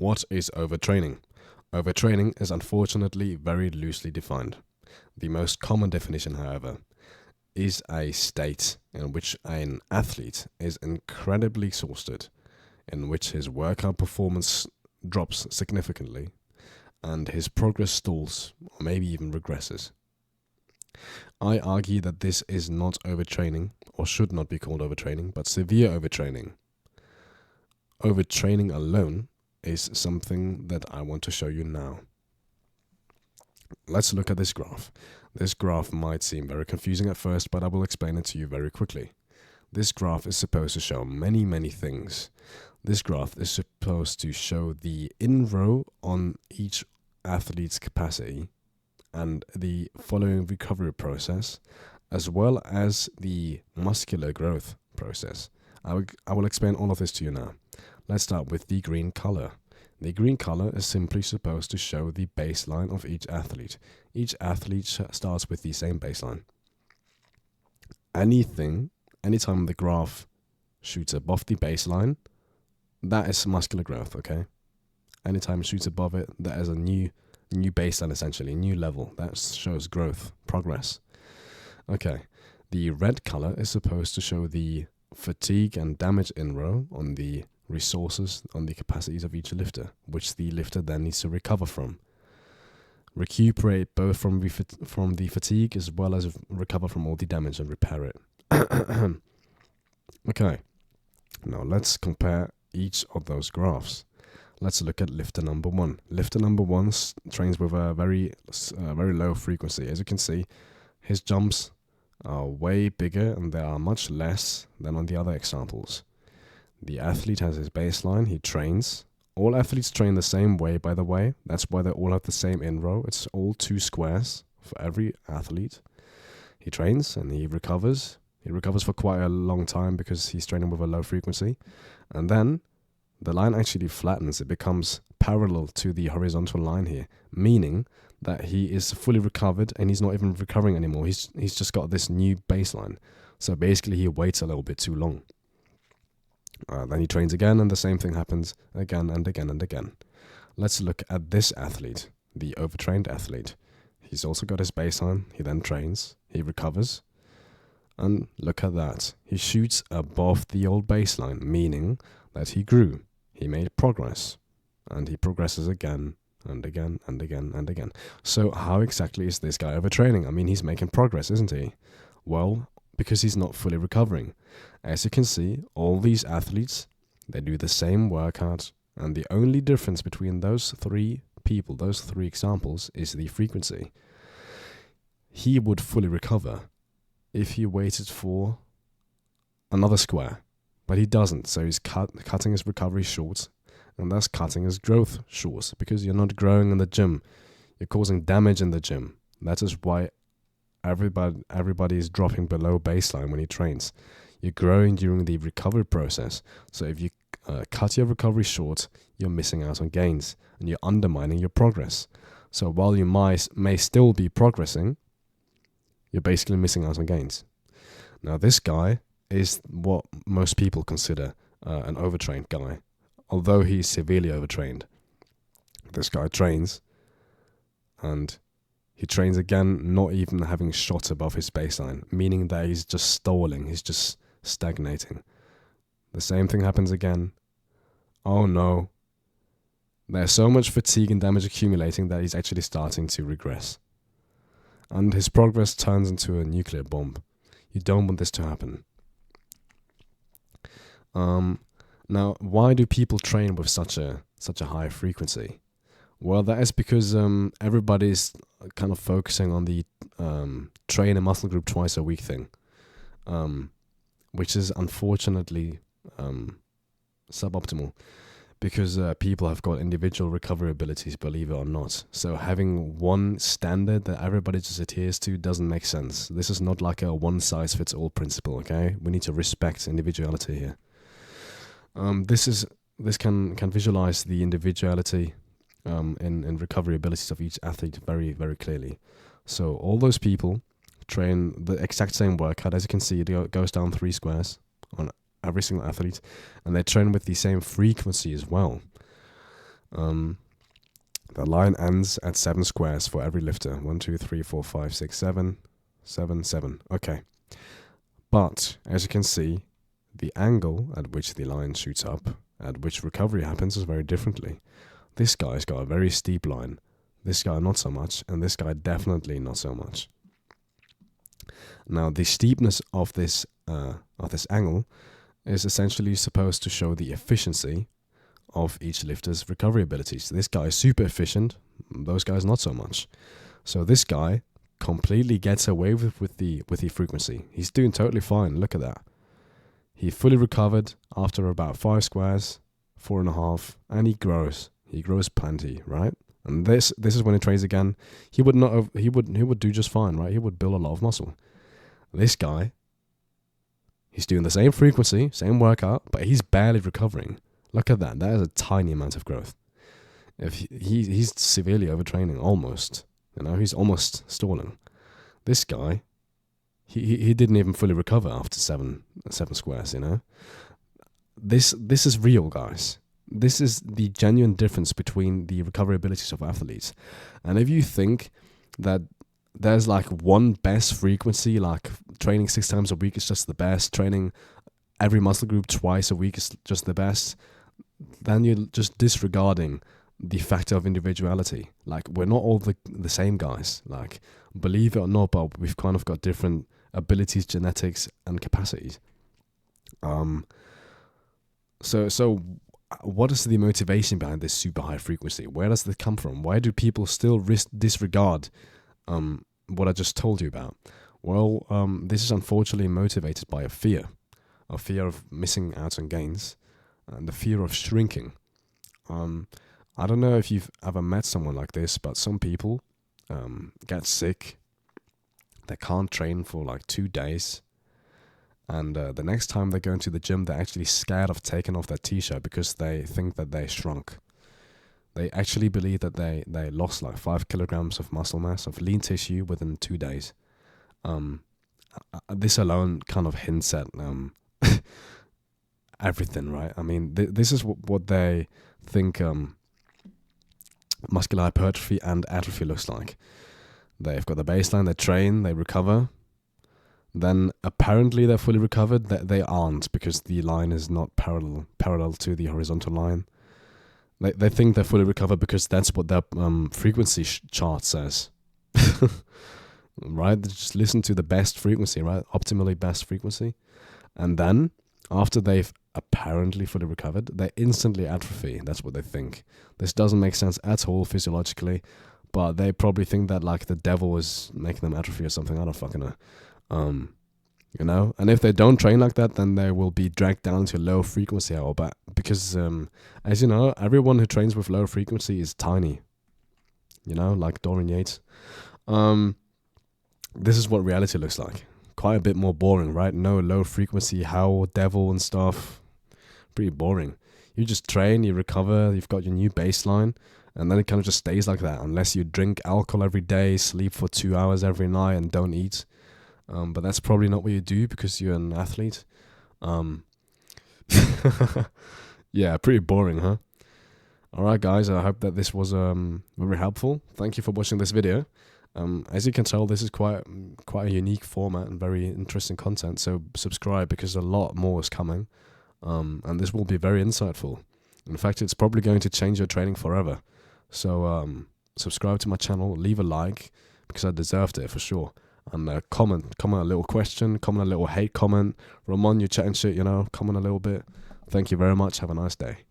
What is overtraining? Overtraining is unfortunately very loosely defined. The most common definition, however, is a state in which an athlete is incredibly exhausted, in which his workout performance drops significantly, and his progress stalls or maybe even regresses. I argue that this is not overtraining, or should not be called overtraining, but severe overtraining. Overtraining alone is something that I want to show you now. Let's look at this graph. This graph might seem very confusing at first, but I will explain it to you very quickly. This graph is supposed to show many things. This graph is supposed to show the in-row on each athlete's capacity and the following recovery process, as well as the muscular growth process. I will explain all of this to you now. Let's start with the green color. The green color is simply supposed to show the baseline of each athlete. Each athlete starts with the same baseline. Anytime the graph shoots above the baseline, that is muscular growth, okay? Anytime it shoots above it, that is a new baseline, essentially, a new level. That shows growth, progress. Okay, the red color is supposed to show the fatigue and damage in-row on the resources, on the capacities of each lifter, which the lifter then needs to recover from. Recuperate both from the fatigue as well as recover from all the damage and repair it. Okay, now let's compare each of those graphs. Let's look at lifter number one. Lifter number one trains with a very low frequency. As you can see, his jumps are way bigger and they are much less than on the other examples. The athlete has his baseline, he trains. All athletes train the same way, by the way. That's why they all have the same in-row. It's all 2 squares for every athlete. He trains and he recovers. He recovers for quite a long time because he's training with a low frequency. And then the line actually flattens. It becomes parallel to the horizontal line here, meaning that he is fully recovered and he's not even recovering anymore. He's just got this new baseline. So basically he waits a little bit too long. Then he trains again and the same thing happens again and again and again. Let's look at this athlete, the overtrained athlete. He's also got his baseline. He then trains, he recovers, and look at that. He shoots above the old baseline, meaning that he grew, he made progress, and he progresses again and again and again and again. So how exactly is this guy overtraining? I mean, he's making progress, isn't he? Well, because he's not fully recovering. As you can see, all these athletes, they do the same workout, and the only difference between those 3 people, those 3 examples, is the frequency. He would fully recover if he waited for another square, but he doesn't, so he's cutting his recovery short, and thus cutting his growth short, because you're not growing in the gym, you're causing damage in the gym. That is why everybody is dropping below baseline when he trains. You're growing during the recovery process, so if you cut your recovery short, you're missing out on gains, and you're undermining your progress. So while you may still be progressing, you're basically missing out on gains. Now this guy is what most people consider an overtrained guy, although he's severely overtrained. This guy trains, and he trains again, not even having shot above his baseline, meaning that he's just stalling, he's just stagnating. The same thing happens again. Oh no. There's so much fatigue and damage accumulating that he's actually starting to regress. And his progress turns into a nuclear bomb. You don't want this to happen. Now, why do people train with such a high frequency? Well, that is because everybody's kind of focusing on the train a muscle group twice a week thing, which is unfortunately suboptimal, because people have got individual recovery abilities, believe it or not. So having one standard that everybody just adheres to doesn't make sense. This is not like a one-size-fits-all principle, okay? We need to respect individuality here. This can visualize the individuality in recovery abilities of each athlete very, very clearly. So all those people train the exact same workout. As you can see, it goes down 3 squares on every single athlete, and they train with the same frequency as well. The line ends at 7 squares for every lifter. 1, 2, 3, 4, 5, 6, 7, 7, 7. Okay. But as you can see, the angle at which the line shoots up, at which recovery happens, is very differently. This guy's got a very steep line. This guy not so much, and this guy definitely not so much. Now, the steepness of this angle is essentially supposed to show the efficiency of each lifter's recovery abilities. This guy is super efficient, those guys not so much. So this guy completely gets away with the frequency. He's doing totally fine. Look at that. He fully recovered after about 5 squares, 4.5, and he grows. He grows plenty, right? And this is when he trains again. He would do just fine, right? He would build a lot of muscle. This guy, he's doing the same frequency, same workout, but he's barely recovering. Look at that. That is a tiny amount of growth. If he's severely overtraining, almost. You know, he's almost stalling. This guy, he didn't even fully recover after seven squares. You know, this is real, guys. This is the genuine difference between the recovery abilities of athletes. And if you think that there's like one best frequency, like training 6 times a week is just the best, training every muscle group twice a week is just the best, then you're just disregarding the factor of individuality. Like, we're not all the same guys. Like, believe it or not, but we've kind of got different abilities, genetics, and capacities. So what is the motivation behind this super high frequency? Where does this come from? Why do people still disregard what I just told you about? Well, this is unfortunately motivated by a fear of missing out on gains, and the fear of shrinking. I don't know if you've ever met someone like this, but some people get sick. They can't train for like 2 days. And the next time they go into the gym, they're actually scared of taking off their t-shirt because they think that they shrunk. They actually believe that they lost like 5 kilograms of muscle mass, of lean tissue within 2 days. This alone kind of hints at everything, right? I mean, this is what they think muscular hypertrophy and atrophy looks like. They've got the baseline, they train, they recover. Then apparently they're fully recovered. They aren't, because the line is not parallel to the horizontal line. They think they're fully recovered because that's what their frequency chart says. Right? They just listen to the best frequency, right? Optimally best frequency. And then, after they've apparently fully recovered, they instantly atrophy. That's what they think. This doesn't make sense at all physiologically, but they probably think that like the devil is making them atrophy or something. I don't fucking know. You know, and if they don't train like that, then they will be dragged down to low frequency hour. But because, as you know, everyone who trains with low frequency is tiny. You know, like Dorian Yates. This is what reality looks like. Quite a bit more boring, right? No low frequency howl, devil and stuff. Pretty boring. You just train, you recover, you've got your new baseline, and then it kind of just stays like that, unless you drink alcohol every day, sleep for 2 hours every night, and don't eat. But that's probably not what you do because you're an athlete. Yeah, pretty boring, huh? Alright guys, I hope that this was very helpful. Thank you for watching this video. As you can tell, this is quite a unique format and very interesting content, so subscribe because a lot more is coming. And this will be very insightful. In fact, it's probably going to change your training forever. So subscribe to my channel, leave a like, because I deserved it for sure. And comment a little question, comment a little hate comment. Ramon, you're chatting shit, you know, comment a little bit. Thank you very much. Have a nice day.